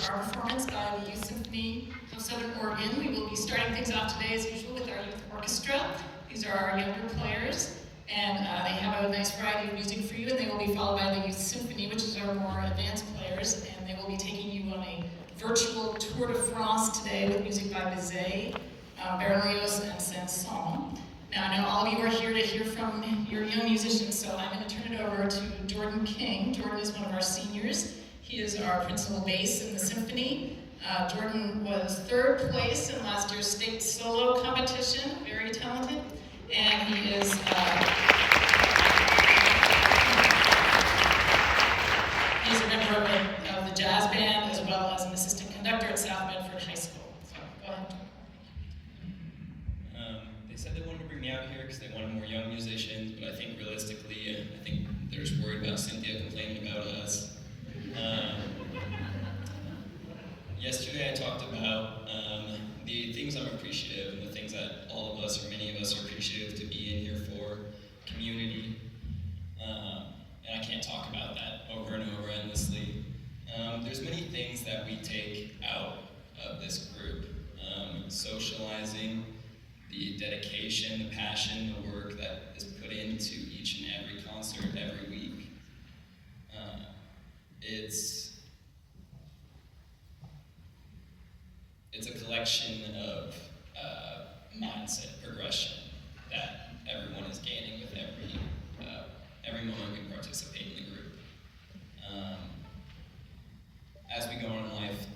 our performance by the Youth Symphony of Southern Oregon. We will be starting things off today as usual with our youth orchestra. These are our younger players, and they have a nice variety of music for you, and they will be followed by the Youth Symphony, which is our more advanced players, and they will be taking you on a virtual tour de France today with music by Bizet, Berlioz, and Saint-Saëns. Now, I know all of you are here to hear from your young musicians, so I'm going to turn it over to Jordan King. Jordan is one of our seniors. He is our principal bass in the symphony. Jordan was third place in last year's state solo competition, very talented, and he is he's a member of the jazz band as well as an assistant conductor at South Bedford High School. So, go ahead. They said they wanted to bring me out here because they wanted more young musicians, but I think realistically, I think they're just worried about Cynthia complaining about us. Yesterday I talked about the things I'm appreciative and the things that all of us or many of us are appreciative to be in here for, community, and I can't talk about that over and over endlessly. There's many things that we take out of this group. Socializing, the dedication, the passion, the work that is put into each and every concert every week. It's a collection of mindset progression that everyone is gaining with every moment we participate in the group. As we go on in life,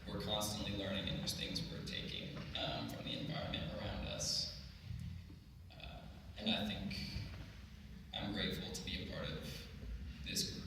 we're constantly learning, and there's things we're taking from the environment around us. And I think I'm grateful to be a part of this group.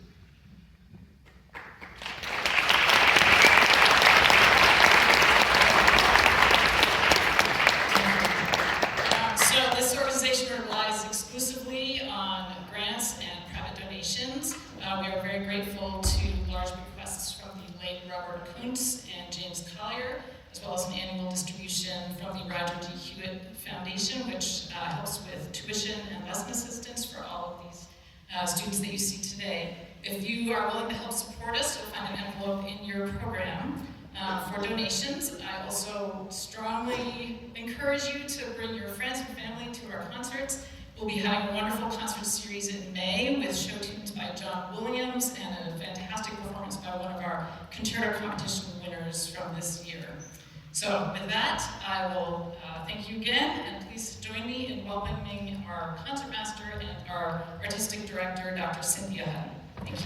So this organization relies exclusively on grants and private donations. We are very grateful to large requests from the late Robert Kuntz and James Collier, as well as an annual distribution from the Roger D. Hewitt Foundation, which helps with tuition and lesson assistance for all of these students that you see today. If you are willing to help support us, you'll find an envelope in your program for donations. I also strongly encourage you to bring your friends and family to our concerts. We'll be having a wonderful concert series in May with show tunes by John Williams and a fantastic performance by one of our concerto competition winners from this year. So with that, I will thank you again, and please join me in welcoming our concertmaster and our artistic director, Dr. Cynthia Hutton. Thank you.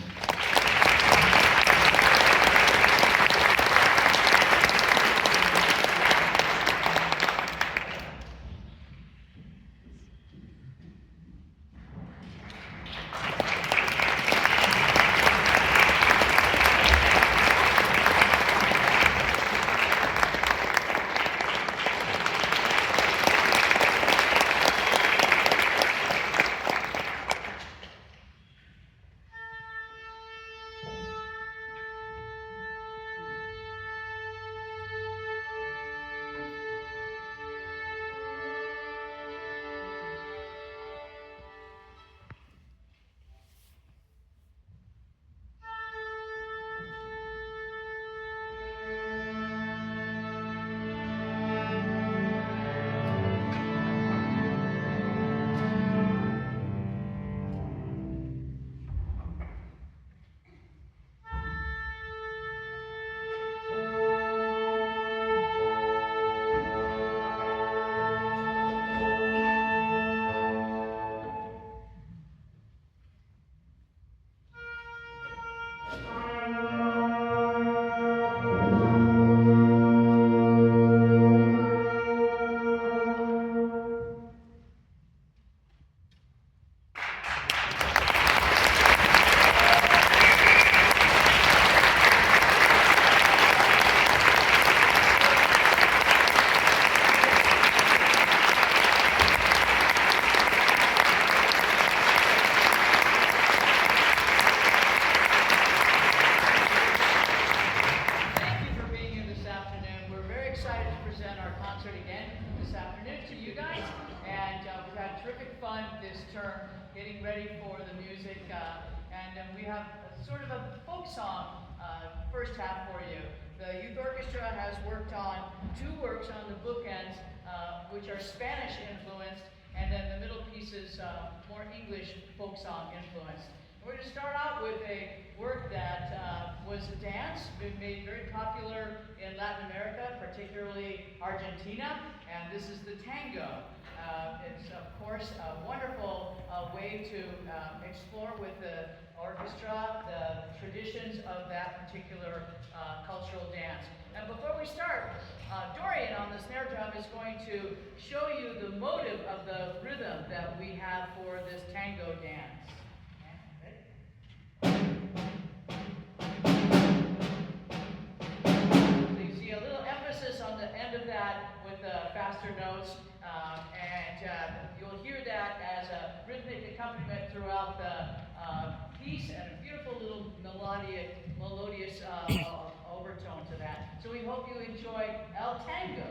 Getting ready for the music, and we have sort of a folk song first half for you. The youth orchestra has worked on 2 works on the bookends, which are Spanish influenced, and then the middle piece is more English folk song influenced. We're going to start out with a work that was a dance, been made very popular in Latin America, particularly Argentina, and this is the tango. It's, of course, a wonderful way to explore with the orchestra the traditions of that particular cultural dance. And before we start, Dorian on the snare drum is going to show you the motive of the rhythm that we have for this tango dance. A little emphasis on the end of that with the faster notes, and you'll hear that as a rhythmic accompaniment throughout the piece, and a beautiful little melodious overtone to that. So we hope you enjoy El Tango.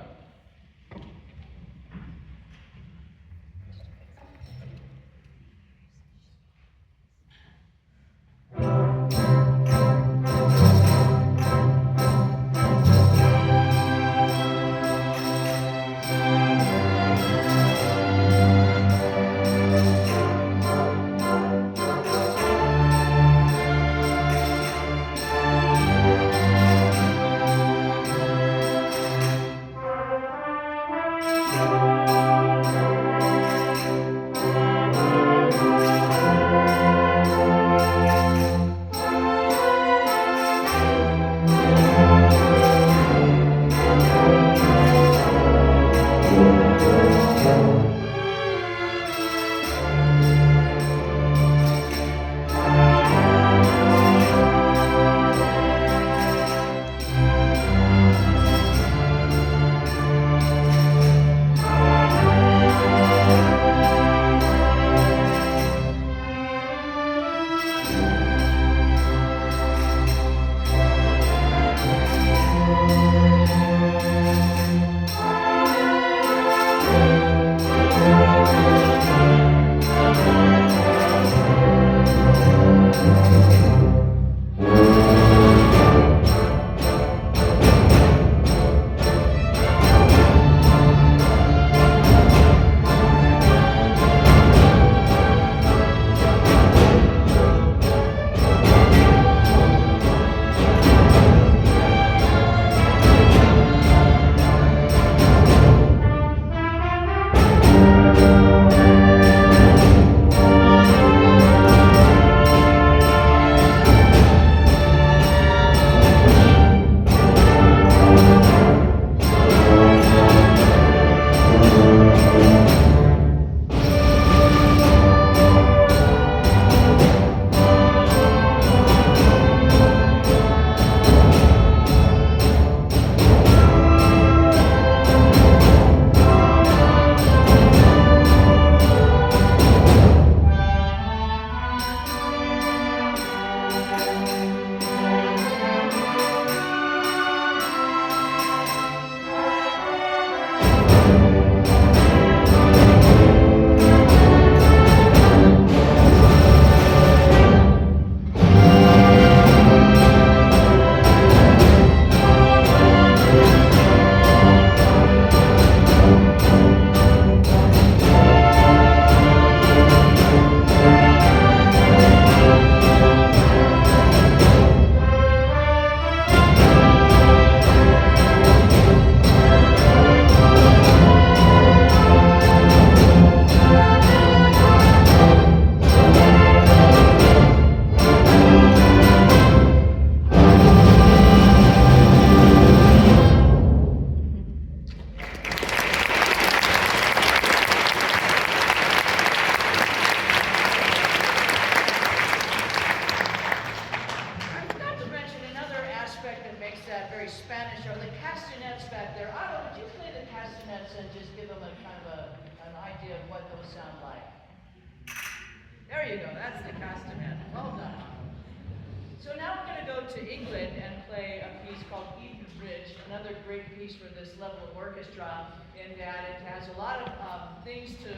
To England and play a piece called Eden Rich, another great piece for this level of orchestra, in that it has a lot of things to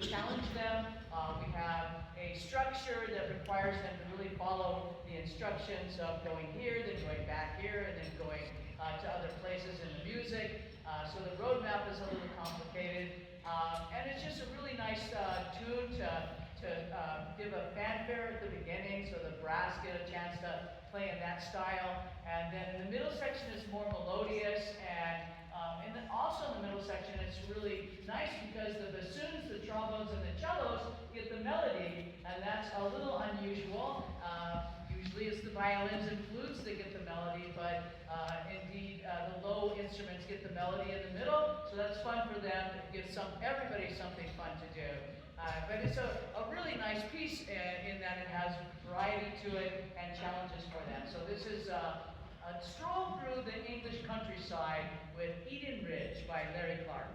challenge them. We have a structure that requires them to really follow the instructions of going here, then going back here, and then going to other places in the music. So the roadmap is a little complicated. And it's just a really nice tune to give a fanfare at the beginning so the brass get a chance to play in that style. And then the middle section is more melodious, and then also in the middle section it's really nice because the bassoons, the trombones, and the cellos get the melody, and that's a little unusual. Usually it's the violins and flutes that get the melody, but indeed the low instruments get the melody in the middle, so that's fun for them. It gives everybody something fun to do. But it's a really nice piece in that it has variety to it and challenges for them. So this is a stroll through the English countryside with Eden Ridge by Larry Clark.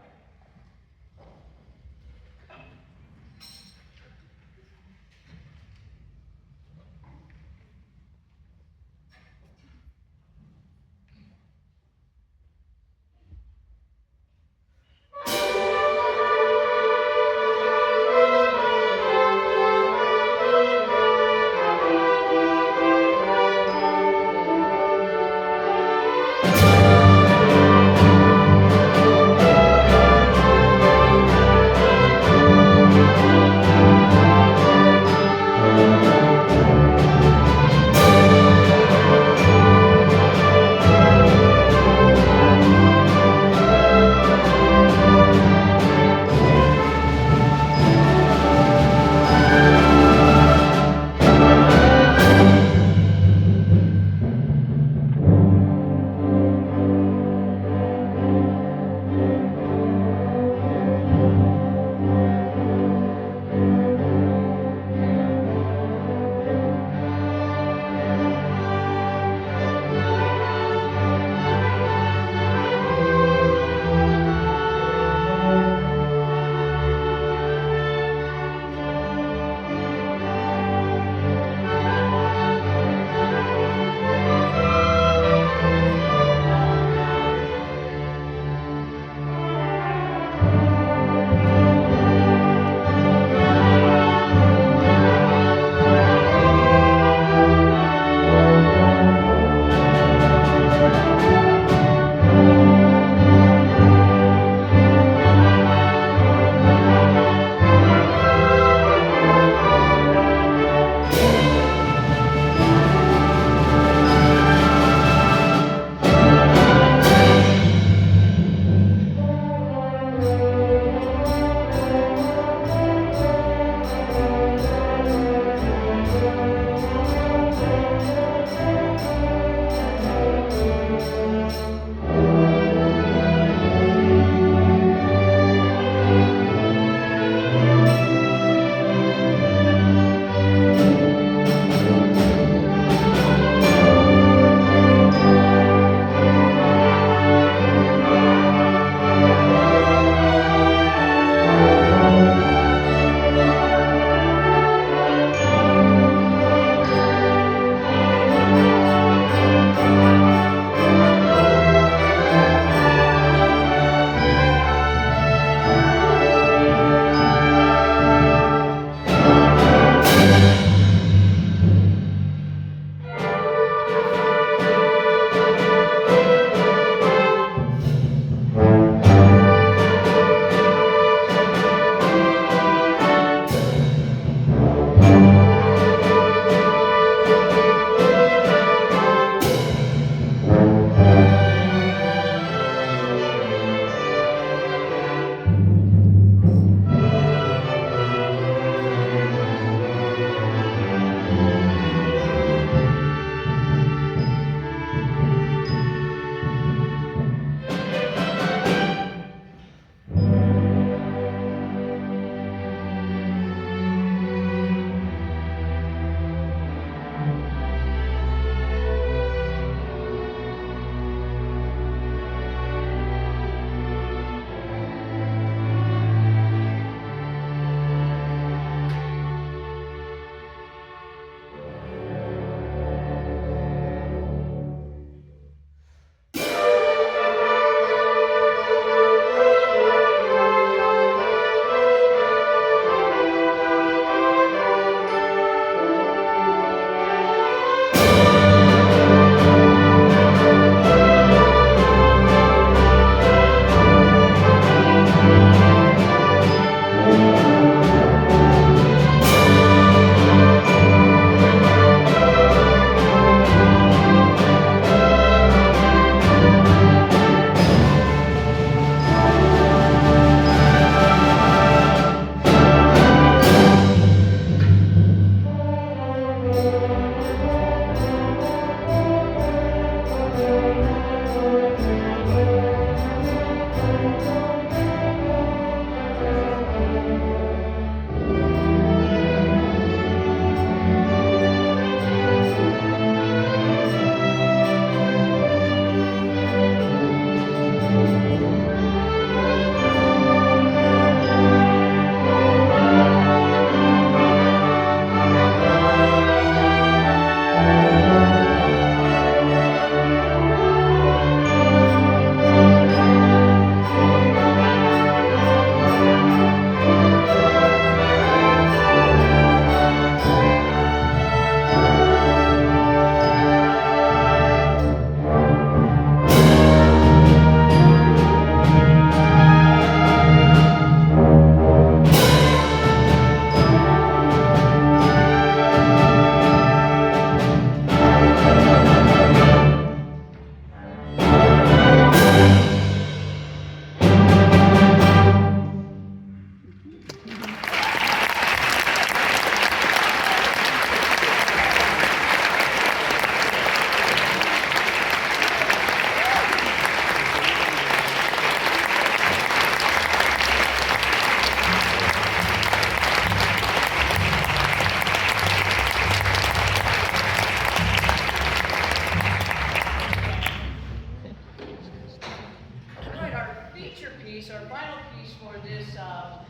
piece, our final piece for this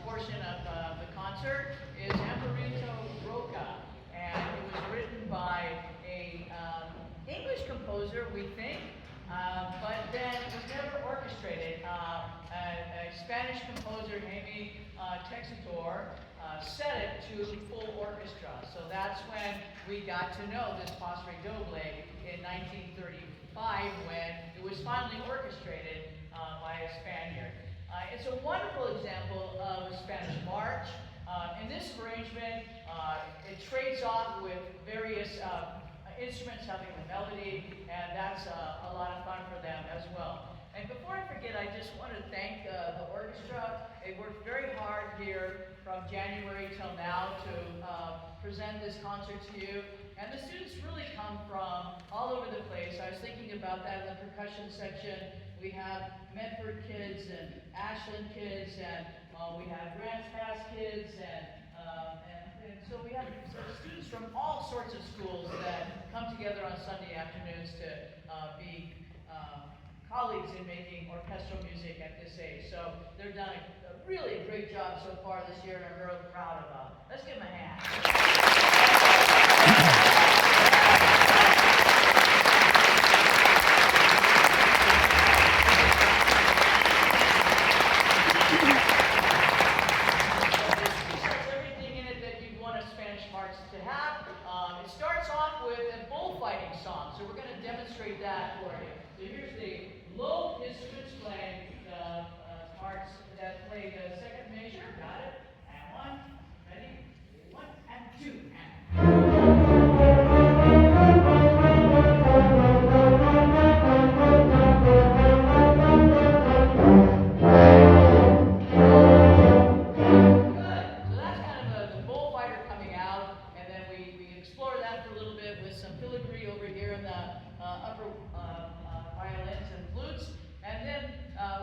portion of the concert is Amorito Roca, and it was written by a English composer, we think, but then it was never orchestrated. A Spanish composer, Jaime Texidor, set it to full orchestra. So that's when we got to know this Passe Doble in 1935, when it was finally orchestrated by a Spaniard. It's a wonderful example of a Spanish march. In this arrangement, it trades off with various instruments having the melody, and that's a lot of fun for them as well. And before I forget, I just want to thank the orchestra. They worked very hard here from January till now to present this concert to you. And the students really come from all over the place. I was thinking about that in the percussion section. We have Medford kids and Ashland kids, and we have Grants Pass kids, and so we have students from all sorts of schools that come together on Sunday afternoons to be colleagues in making orchestral music at this age. So they've done a really great job so far this year, and I'm really proud of them. Let's give them a hand. It starts off with a bullfighting song, so we're going to demonstrate that for you. So here's the low instruments playing the parts that play the second measure. Got it? And one, ready? 1 and 2 and.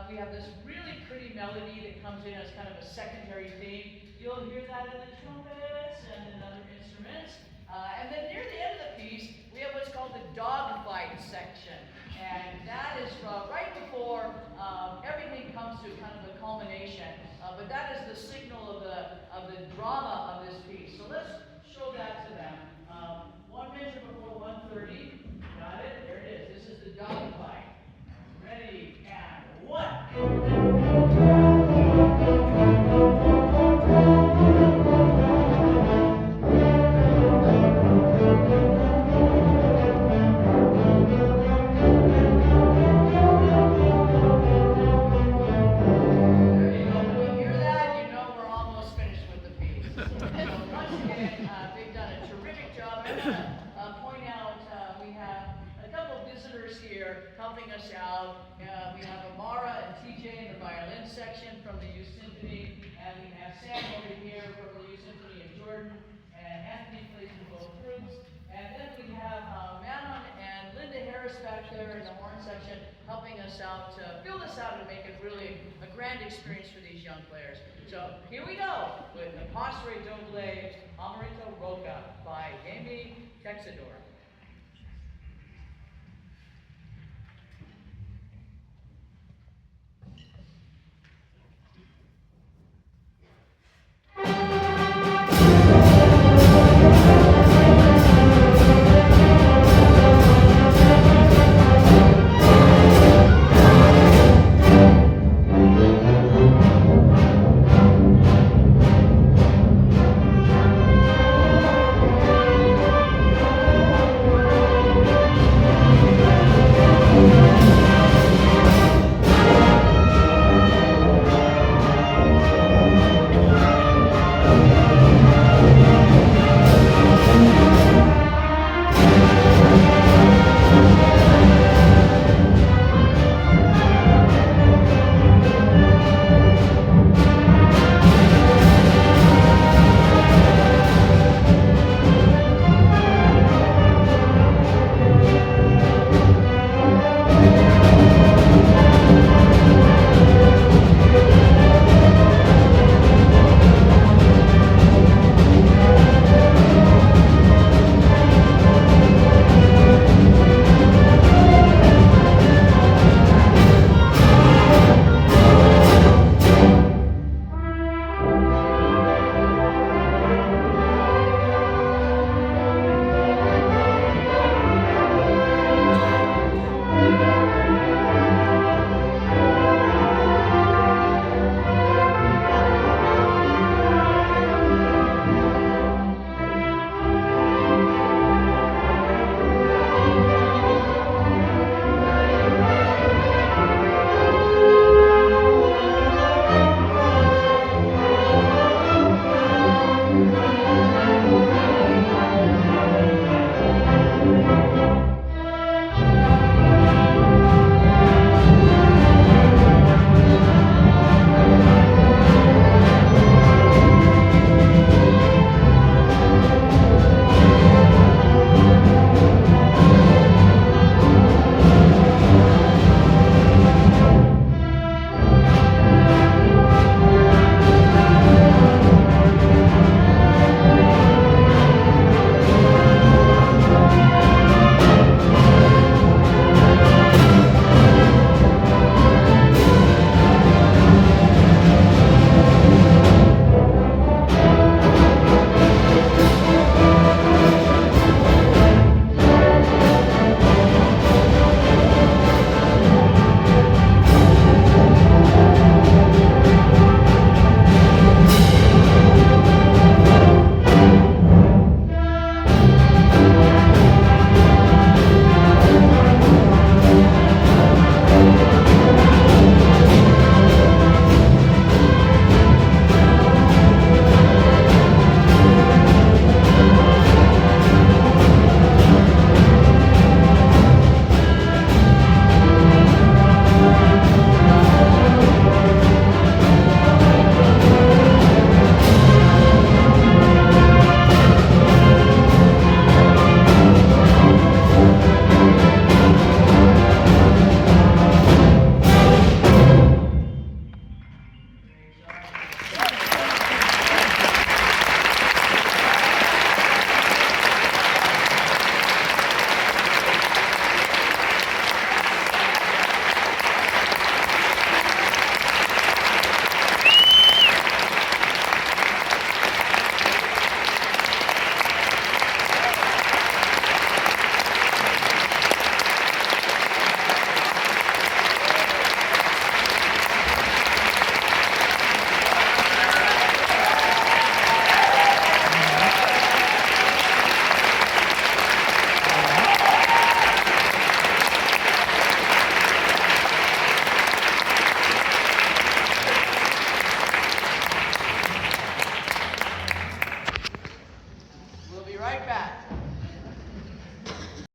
We have this really pretty melody that comes in as kind of a secondary theme. You'll hear that in the trumpets and in other instruments. And then near the end of the piece, we have what's called the dogfight section. And that is right before everything comes to kind of the culmination. But that is the signal of the drama of this piece. So let's show that to them. One measure before 130. Got it? There it is. This is the dogfight. Ready, and 1. Helping us out. We have Amara and TJ in the violin section from the Symphony, and we have Sam over here from the Symphony of Jordan, and Anthony plays in both groups. And then we have Manon and Linda Harris back there in the horn section helping us out to fill this out and make it really a grand experience for these young players. So here we go with the Passe Doble Amorito Roca by Jaime Texidor.